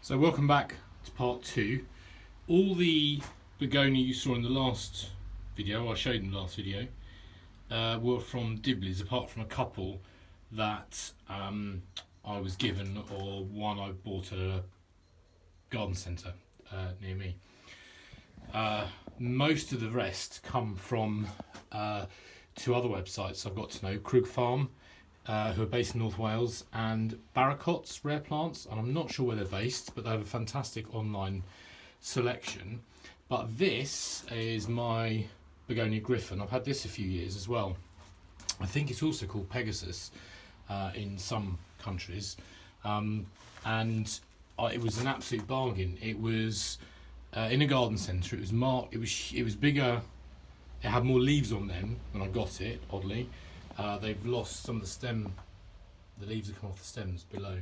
So welcome back to part 2. All the begonia you saw in the last video, I showed in the last video, were from Dibley's, apart from a couple that I was given, or one I bought at a garden centre near me. Most of the rest come from two other websites I've got to know, Crug Farm, who are based in North Wales, and Barracotts Rare Plants, and I'm not sure where they're based, but they have a fantastic online selection. But this is my Begonia Griffin. I've had this a few years as well. I think it's also called Pegasus in some countries, and it was an absolute bargain. It was in a garden centre. It was marked. It was bigger. It had more leaves on them when I got it, oddly. They've lost some of the leaves have come off the stems below.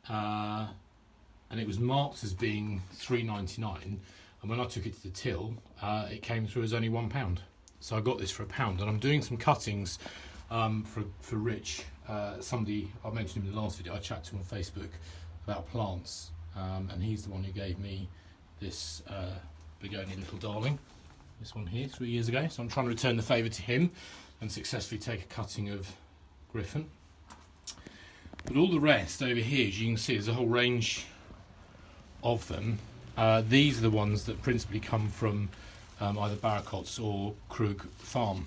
And it was marked as being £3.99, and when I took it to the till, it came through as only £1. So I got this for £1, and I'm doing some cuttings for Rich, somebody I mentioned him in the last video. I chatted to him on Facebook about plants, and he's the one who gave me this Begonia little darling, this one here, 3 years ago. So I'm trying to return the favour to him and successfully take a cutting of Griffin. But all the rest over here, as you can see, there's a whole range of them. These are the ones that principally come from either Barracotts or Crug Farm.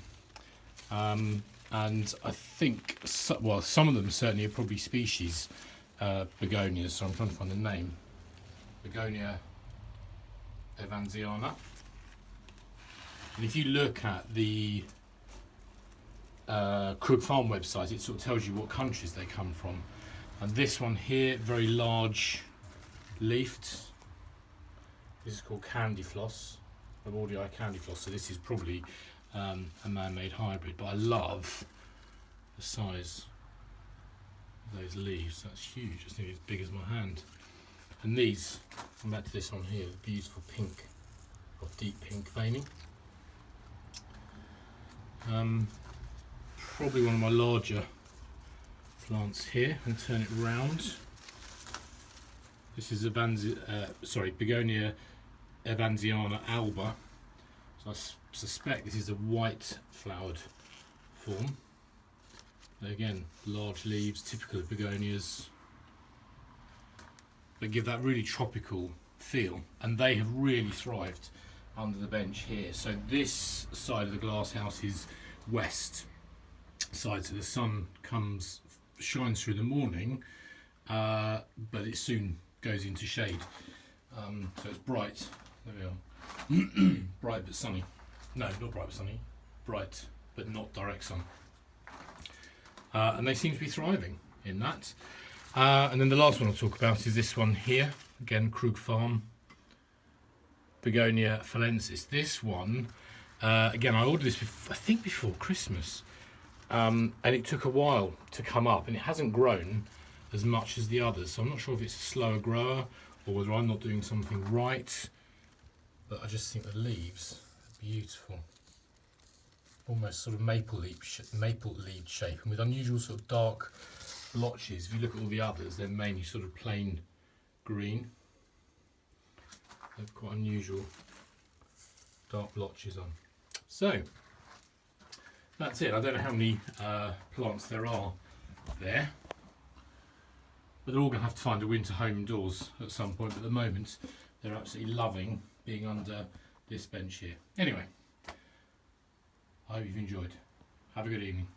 And I think, well, some of them certainly are probably species begonias, so I'm trying to find the name. Begonia evanziana. And if you look at the Crug Farm website, it sort of tells you what countries they come from. And this one here, very large leafed. This is called candy floss, Barracotts candy floss. So this is probably a man-made hybrid, but I love the size of those leaves. That's huge. I think it's as big as my hand. And these, come back to this one here, the beautiful pink, or deep pink veining. Probably one of my larger plants here, and turn it round. This is Begonia evanziana alba. So I suspect this is a white flowered form. Again, large leaves, typical of begonias. They give that really tropical feel, and they have really thrived under the bench here. So this side of the glass house is west side, so the sun shines through the morning, but it soon goes into shade. So it's bright. There we are. Bright but sunny. No, not bright but sunny. Bright but not direct sun. And they seem to be thriving in that. And then the last one I'll talk about is this one here. Again, Crug Farm. Begonia falensis. This one, again, I ordered this I think before Christmas, and it took a while to come up, and it hasn't grown as much as the others, so I'm not sure if it's a slower grower or whether I'm not doing something right, but I just think the leaves are beautiful, almost sort of maple leaf shape, and with unusual sort of dark blotches. If you look at all the others, they're mainly sort of plain green. They're quite unusual dark blotches on. So that's it. I don't know how many plants there are there, but they're all going to have to find a winter home indoors at some point. But at the moment, they're absolutely loving being under this bench here. Anyway, I hope you've enjoyed. Have a good evening.